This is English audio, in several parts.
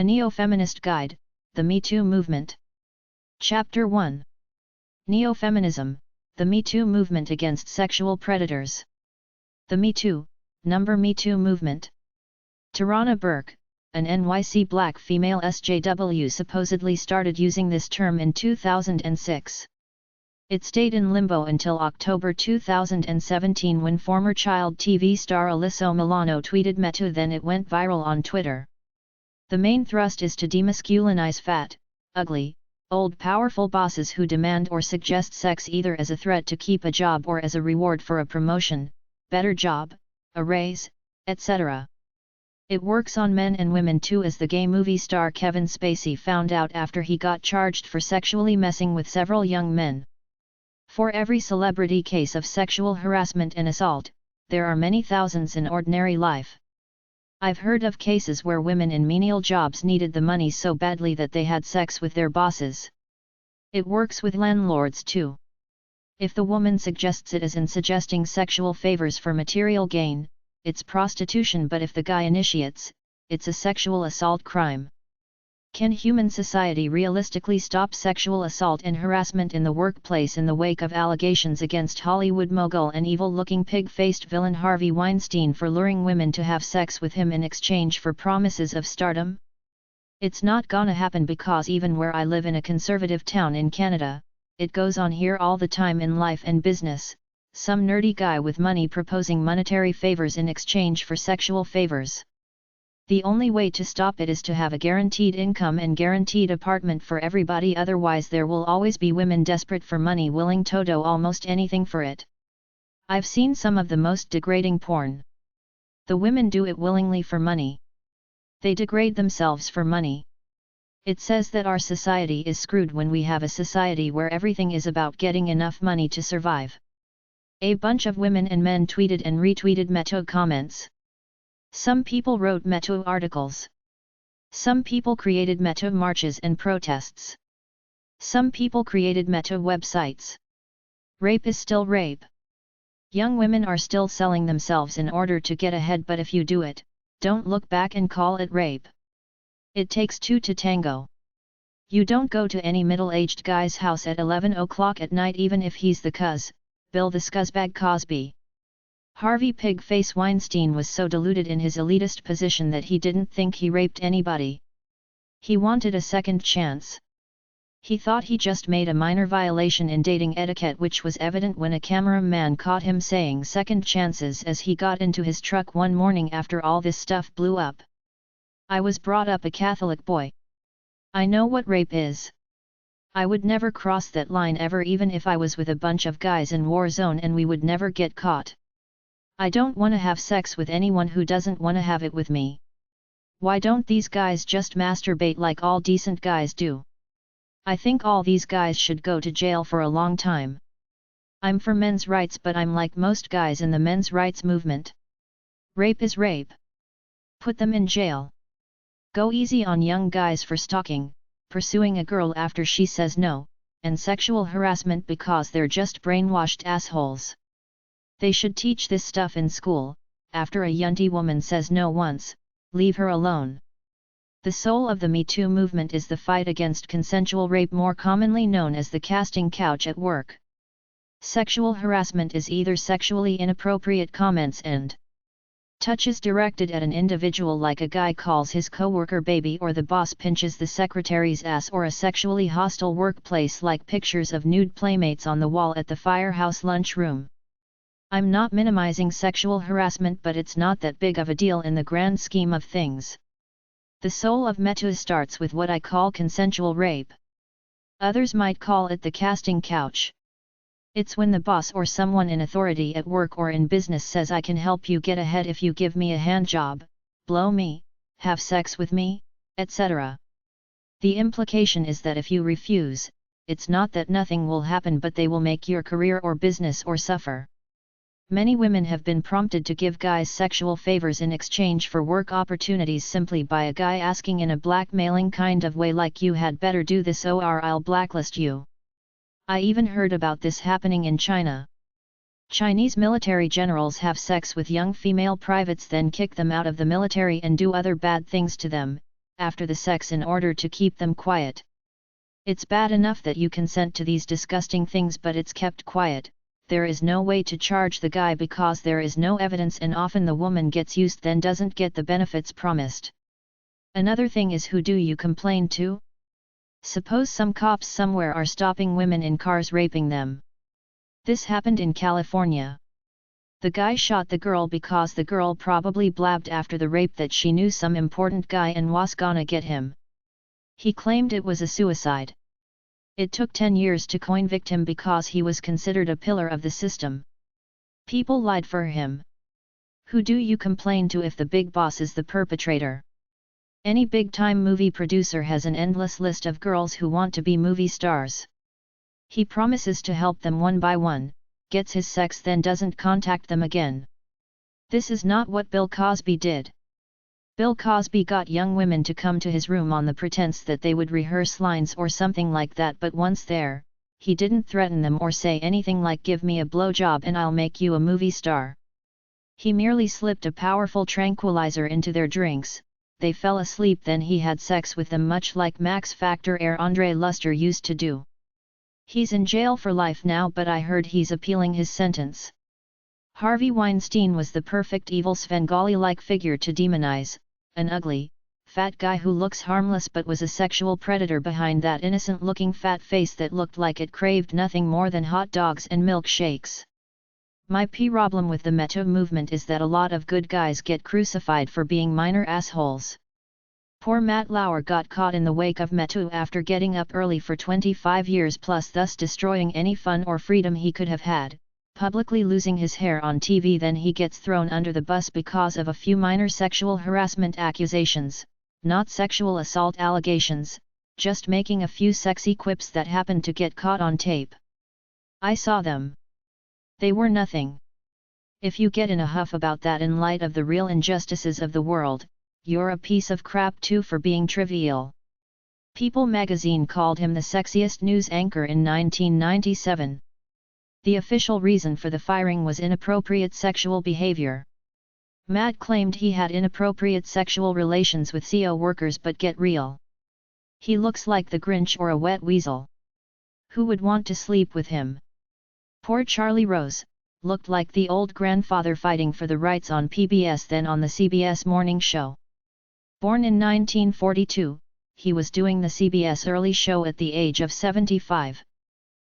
A Neo-Feminist Guide, the MeToo Movement. Chapter 1. Neo-Feminism, the MeToo Movement Against Sexual Predators. The MeToo movement. Tarana Burke, an NYC black female SJW, supposedly started using this term in 2006. It stayed in limbo until October 2017 when former child TV star Alyssa Milano tweeted MeToo, then it went viral on Twitter. The main thrust is to demasculinize fat, ugly, old powerful bosses who demand or suggest sex either as a threat to keep a job or as a reward for a promotion, better job, a raise, etc. It works on men and women too, as the gay movie star Kevin Spacey found out after he got charged for sexually messing with several young men. For every celebrity case of sexual harassment and assault, there are many thousands in ordinary life. I've heard of cases where women in menial jobs needed the money so badly that they had sex with their bosses. It works with landlords too. If the woman suggests it, as in suggesting sexual favors for material gain, it's prostitution, but if the guy initiates, it's a sexual assault crime. Can human society realistically stop sexual assault and harassment in the workplace in the wake of allegations against Hollywood mogul and evil-looking pig-faced villain Harvey Weinstein for luring women to have sex with him in exchange for promises of stardom? It's not gonna happen, because even where I live in a conservative town in Canada, it goes on here all the time in life and business, some nerdy guy with money proposing monetary favors in exchange for sexual favors. The only way to stop it is to have a guaranteed income and guaranteed apartment for everybody, otherwise there will always be women desperate for money willing to do almost anything for it. I've seen some of the most degrading porn. The women do it willingly for money. They degrade themselves for money. It says that our society is screwed when we have a society where everything is about getting enough money to survive. A bunch of women and men tweeted and retweeted MeToo comments. Some people wrote MeToo articles. Some people created MeToo marches and protests. Some people created MeToo websites. Rape is still rape. Young women are still selling themselves in order to get ahead, but if you do it, don't look back and call it rape. It takes two to tango. You don't go to any middle-aged guy's house at 11 o'clock at night, even if he's the Bill the scuzzbag Cosby. Harvey Pigface Weinstein was so deluded in his elitist position that he didn't think he raped anybody. He wanted a second chance. He thought he just made a minor violation in dating etiquette, which was evident when a cameraman caught him saying second chances as he got into his truck one morning after all this stuff blew up. I was brought up a Catholic boy. I know what rape is. I would never cross that line ever, even if I was with a bunch of guys in war zone and we would never get caught. I don't want to have sex with anyone who doesn't want to have it with me. Why don't these guys just masturbate like all decent guys do? I think all these guys should go to jail for a long time. I'm for men's rights, but I'm like most guys in the men's rights movement. Rape is rape. Put them in jail. Go easy on young guys for stalking, pursuing a girl after she says no, and sexual harassment because they're just brainwashed assholes. They should teach this stuff in school. After a yunty woman says no once, leave her alone. The soul of the MeToo movement is the fight against consensual rape, more commonly known as the casting couch at work. Sexual harassment is either sexually inappropriate comments and touches directed at an individual, like a guy calls his coworker baby, or the boss pinches the secretary's ass, or a sexually hostile workplace like pictures of nude playmates on the wall at the firehouse lunchroom. I'm not minimizing sexual harassment, but it's not that big of a deal in the grand scheme of things. The soul of MeToo starts with what I call consensual rape. Others might call it the casting couch. It's when the boss or someone in authority at work or in business says, I can help you get ahead if you give me a hand job, blow me, have sex with me, etc. The implication is that if you refuse, it's not that nothing will happen, but they will make your career or business or suffer. Many women have been prompted to give guys sexual favors in exchange for work opportunities simply by a guy asking in a blackmailing kind of way, like, you had better do this or I'll blacklist you. I even heard about this happening in China. Chinese military generals have sex with young female privates, then kick them out of the military and do other bad things to them, after the sex in order to keep them quiet. It's bad enough that you consent to these disgusting things, but it's kept quiet. There is no way to charge the guy because there is no evidence, and often the woman gets used then doesn't get the benefits promised. Another thing is, who do you complain to? Suppose some cops somewhere are stopping women in cars raping them. This happened in California. The guy shot the girl because the girl probably blabbed after the rape that she knew some important guy and was gonna get him. He claimed it was a suicide. It took 10 years to convict him because he was considered a pillar of the system. People lied for him. Who do you complain to if the big boss is the perpetrator? Any big-time movie producer has an endless list of girls who want to be movie stars. He promises to help them one by one, gets his sex, then doesn't contact them again. This is not what Bill Cosby did. Bill Cosby got young women to come to his room on the pretense that they would rehearse lines or something like that, but once there, he didn't threaten them or say anything like "give me a blowjob and I'll make you a movie star." He merely slipped a powerful tranquilizer into their drinks, they fell asleep, then he had sex with them, much like Max Factor heir Andre Luster used to do. He's in jail for life now, but I heard he's appealing his sentence. Harvey Weinstein was the perfect evil Svengali-like figure to demonize, an ugly, fat guy who looks harmless but was a sexual predator behind that innocent-looking fat face that looked like it craved nothing more than hot dogs and milkshakes. My problem with the MeToo movement is that a lot of good guys get crucified for being minor assholes. Poor Matt Lauer got caught in the wake of MeToo after getting up early for 25 years plus, thus destroying any fun or freedom he could have had, publicly losing his hair on TV. Then he gets thrown under the bus because of a few minor sexual harassment accusations, not sexual assault allegations, just making a few sexy quips that happened to get caught on tape. I saw them. They were nothing. If you get in a huff about that in light of the real injustices of the world, you're a piece of crap too for being trivial. People magazine called him the sexiest news anchor in 1997. The official reason for the firing was inappropriate sexual behavior. Matt claimed he had inappropriate sexual relations with CO workers, but get real. He looks like the Grinch or a wet weasel. Who would want to sleep with him? Poor Charlie Rose, looked like the old grandfather fighting for the rights on PBS, then on the CBS morning show. Born in 1942, he was doing the CBS early show at the age of 75.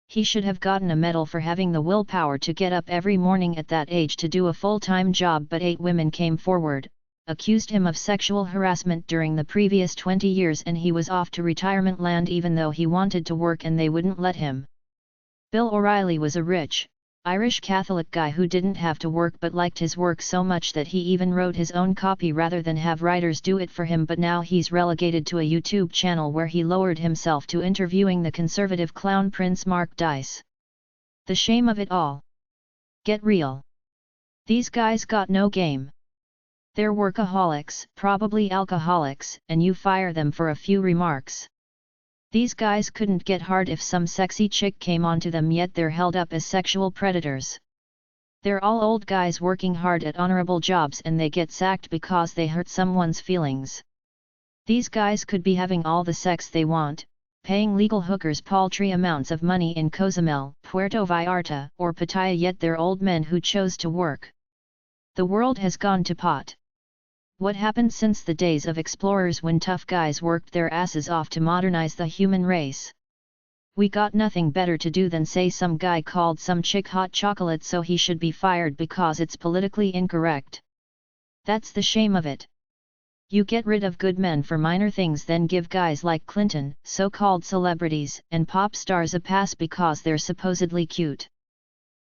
He should have gotten a medal for having the willpower to get up every morning at that age to do a full-time job, but 8 women came forward, accused him of sexual harassment during the previous 20 years, and he was off to retirement land even though he wanted to work and they wouldn't let him. Bill O'Reilly was a rich, Irish Catholic guy who didn't have to work but liked his work so much that he even wrote his own copy rather than have writers do it for him, but now he's relegated to a YouTube channel where he lowered himself to interviewing the conservative clown Prince Mark Dice. The shame of it all. Get real. These guys got no game. They're workaholics, probably alcoholics, and you fire them for a few remarks. These guys couldn't get hard if some sexy chick came onto them, yet they're held up as sexual predators. They're all old guys working hard at honorable jobs and they get sacked because they hurt someone's feelings. These guys could be having all the sex they want, paying legal hookers paltry amounts of money in Cozumel, Puerto Vallarta, or Pattaya, yet they're old men who chose to work. The world has gone to pot. What happened since the days of explorers when tough guys worked their asses off to modernize the human race? We got nothing better to do than say some guy called some chick hot chocolate so he should be fired because it's politically incorrect. That's the shame of it. You get rid of good men for minor things, then give guys like Clinton, so-called celebrities, and pop stars a pass because they're supposedly cute.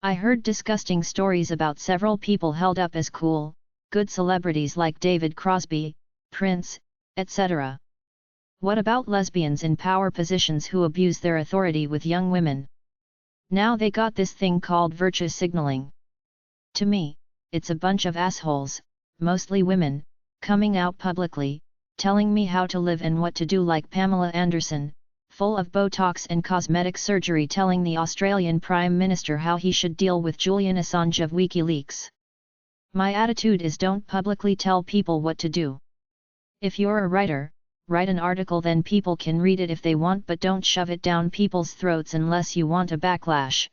I heard disgusting stories about several people held up as cool, good celebrities like David Crosby, Prince, etc. What about lesbians in power positions who abuse their authority with young women? Now they got this thing called virtue signaling. To me, it's a bunch of assholes, mostly women, coming out publicly, telling me how to live and what to do, like Pamela Anderson, full of Botox and cosmetic surgery, telling the Australian Prime Minister how he should deal with Julian Assange of WikiLeaks. My attitude is don't publicly tell people what to do. If you're a writer, write an article, then people can read it if they want, but don't shove it down people's throats unless you want a backlash.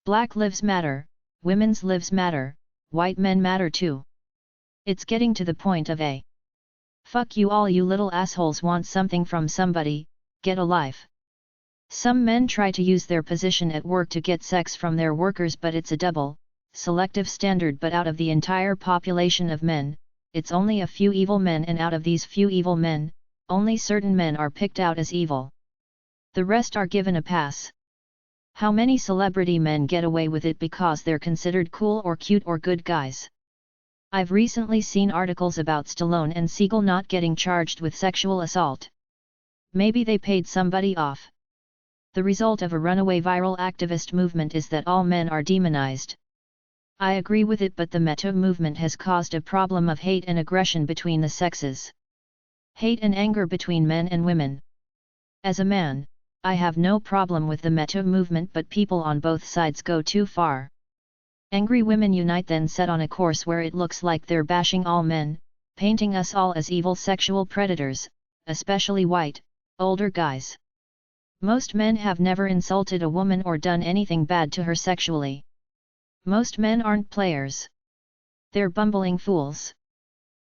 Black lives matter, women's lives matter, white men matter too. It's getting to the point of a fuck you all, you little assholes want something from somebody, get a life. Some men try to use their position at work to get sex from their workers, but it's a double, selective standard. But out of the entire population of men, it's only a few evil men, and out of these few evil men, only certain men are picked out as evil. The rest are given a pass. How many celebrity men get away with it because they're considered cool or cute or good guys? I've recently seen articles about Stallone and Seagal not getting charged with sexual assault. Maybe they paid somebody off. The result of a runaway viral activist movement is that all men are demonized. I agree with it, but the MeToo movement has caused a problem of hate and aggression between the sexes. Hate and anger between men and women. As a man, I have no problem with the MeToo movement, but people on both sides go too far. Angry women unite, then set on a course where it looks like they're bashing all men, painting us all as evil sexual predators, especially white, older guys. Most men have never insulted a woman or done anything bad to her sexually. Most men aren't players. They're bumbling fools.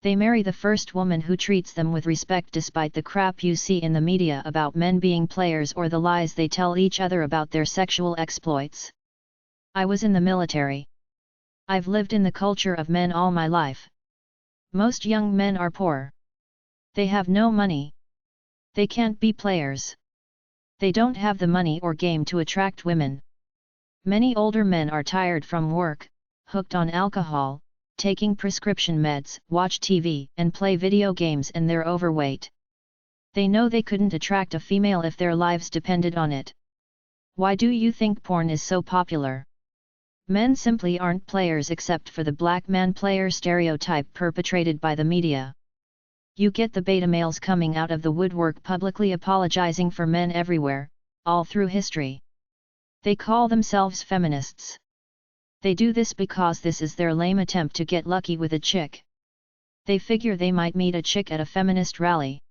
They marry the first woman who treats them with respect, despite the crap you see in the media about men being players or the lies they tell each other about their sexual exploits. I was in the military. I've lived in the culture of men all my life. Most young men are poor. They have no money. They can't be players. They don't have the money or game to attract women. Many older men are tired from work, hooked on alcohol, taking prescription meds, watch TV, and play video games, and they're overweight. They know they couldn't attract a female if their lives depended on it. Why do you think porn is so popular? Men simply aren't players, except for the black man player stereotype perpetrated by the media. You get the beta males coming out of the woodwork publicly apologizing for men everywhere, all through history. They call themselves feminists. They do this because this is their lame attempt to get lucky with a chick. They figure they might meet a chick at a feminist rally.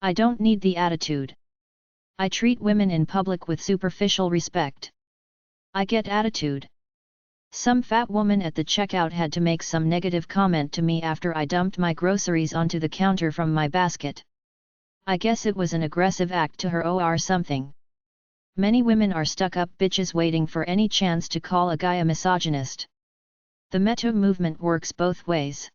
I don't need the attitude. I treat women in public with superficial respect. I get attitude. Some fat woman at the checkout had to make some negative comment to me after I dumped my groceries onto the counter from my basket. I guess it was an aggressive act to her or something. Many women are stuck-up bitches waiting for any chance to call a guy a misogynist. The MeToo movement works both ways.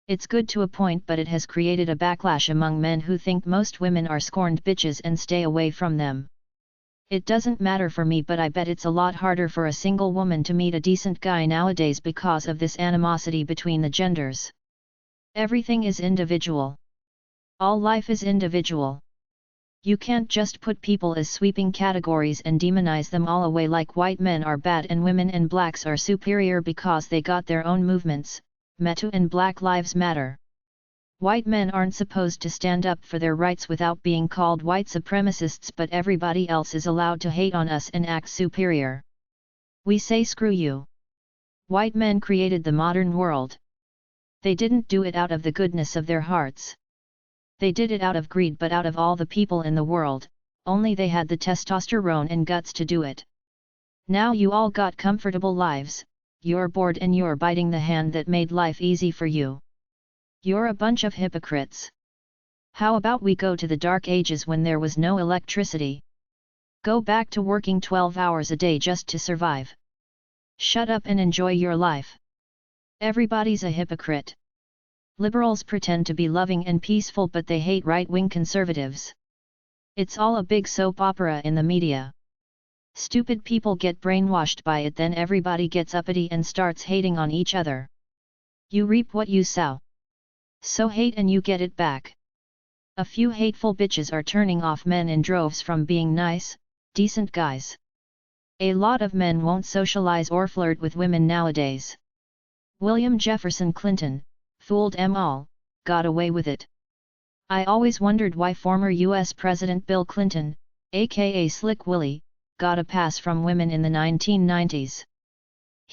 It's good to a point, but it has created a backlash among men who think most women are scorned bitches and stay away from them. It doesn't matter for me, but I bet it's a lot harder for a single woman to meet a decent guy nowadays because of this animosity between the genders. Everything is individual. All life is individual. You can't just put people as sweeping categories and demonize them all away like white men are bad and women and blacks are superior because they got their own movements, MeToo and Black Lives Matter. White men aren't supposed to stand up for their rights without being called white supremacists, but everybody else is allowed to hate on us and act superior. We say screw you. White men created the modern world. They didn't do it out of the goodness of their hearts. They did it out of greed, but out of all the people in the world, only they had the testosterone and guts to do it. Now you all got comfortable lives, you're bored and you're biting the hand that made life easy for you. You're a bunch of hypocrites. How about we go to the dark ages when there was no electricity? Go back to working 12 hours a day just to survive. Shut up and enjoy your life. Everybody's a hypocrite. Liberals pretend to be loving and peaceful, but they hate right-wing conservatives. It's all a big soap opera in the media. Stupid people get brainwashed by it, then everybody gets uppity and starts hating on each other. You reap what you sow. So hate and you get it back. A few hateful bitches are turning off men in droves from being nice, decent guys. A lot of men won't socialize or flirt with women nowadays. William Jefferson Clinton, fooled 'em all, got away with it. I always wondered why former US President Bill Clinton, aka Slick Willie, got a pass from women in the 1990s.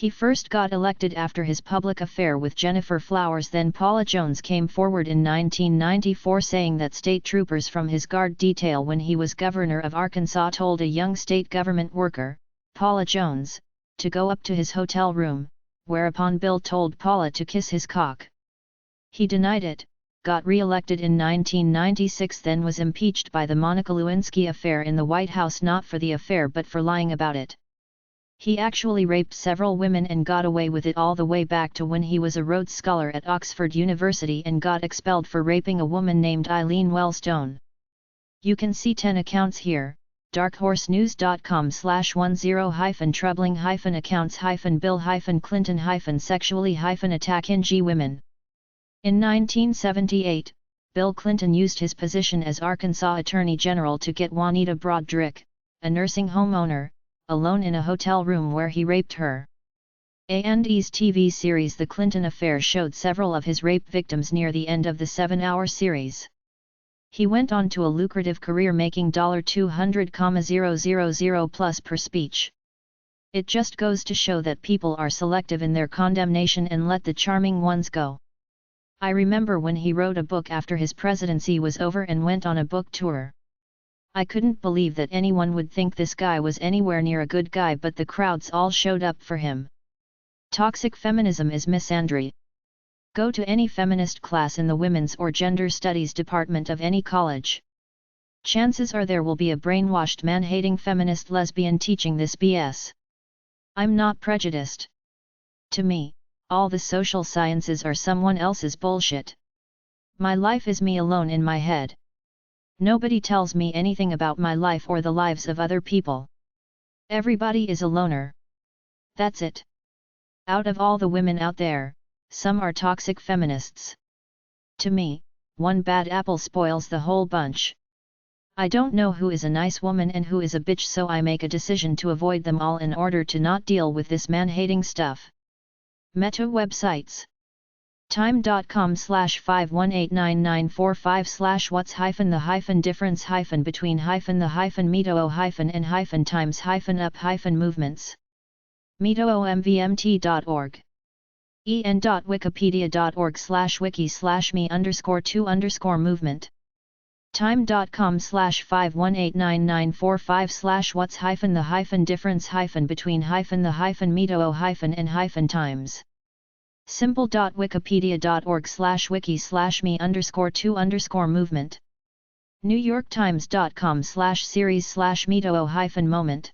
He first got elected after his public affair with Jennifer Flowers. Then Paula Jones came forward in 1994 saying that state troopers from his guard detail when he was governor of Arkansas told a young state government worker, Paula Jones, to go up to his hotel room, whereupon Bill told Paula to kiss his cock. He denied it, got re-elected in 1996, then was impeached by the Monica Lewinsky affair in the White House, not for the affair but for lying about it. He actually raped several women and got away with it all the way back to when he was a Rhodes Scholar at Oxford University and got expelled for raping a woman named Eileen Wellstone. You can see 10 accounts here, darkhorsenews.com/10-troubling-accounts-Bill-Clinton-sexually-attack NG women. In 1978, Bill Clinton used his position as Arkansas Attorney General to get Juanita Broderick, a nursing home owner, alone in a hotel room where he raped her. A&E's TV series The Clinton Affair showed several of his rape victims near the end of the 7-hour series. He went on to a lucrative career making $200,000 plus per speech. It just goes to show that people are selective in their condemnation and let the charming ones go. I remember when he wrote a book after his presidency was over and went on a book tour. I couldn't believe that anyone would think this guy was anywhere near a good guy, but the crowds all showed up for him. Toxic feminism is misandry. Go to any feminist class in the women's or gender studies department of any college. Chances are there will be a brainwashed man-hating feminist lesbian teaching this BS. I'm not prejudiced. To me, all the social sciences are someone else's bullshit. My life is me alone in my head. Nobody tells me anything about my life or the lives of other people. Everybody is a loner. That's it. Out of all the women out there, some are toxic feminists. To me, one bad apple spoils the whole bunch. I don't know who is a nice woman and who is a bitch, so I make a decision to avoid them all in order to not deal with this man-hating stuff. Meta websites. Time.com/5189945/what's-the-between-the-meto-and-times-up-movements. meto-omvmt.org. en.wikipedia.org/wiki/me_2_movement. Time.com/5189945/what's-the-difference-between-the-meto-and-times. simple.wikipedia.org/wiki/me_2_movement. newyorktimes.com/series/meto-moment.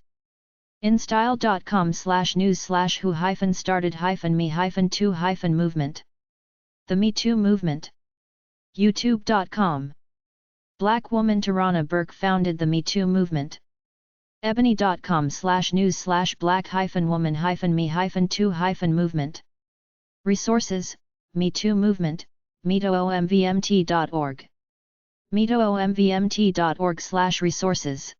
instyle.com/news/who-started-me-2-movement. The MeToo movement. youtube.com. Black woman Tarana Burke founded the MeToo movement. ebony.com/news/black-woman-me-2-movement. Resources: MeToo movement, meto-omvmt.org. meto-omvmt.org/resources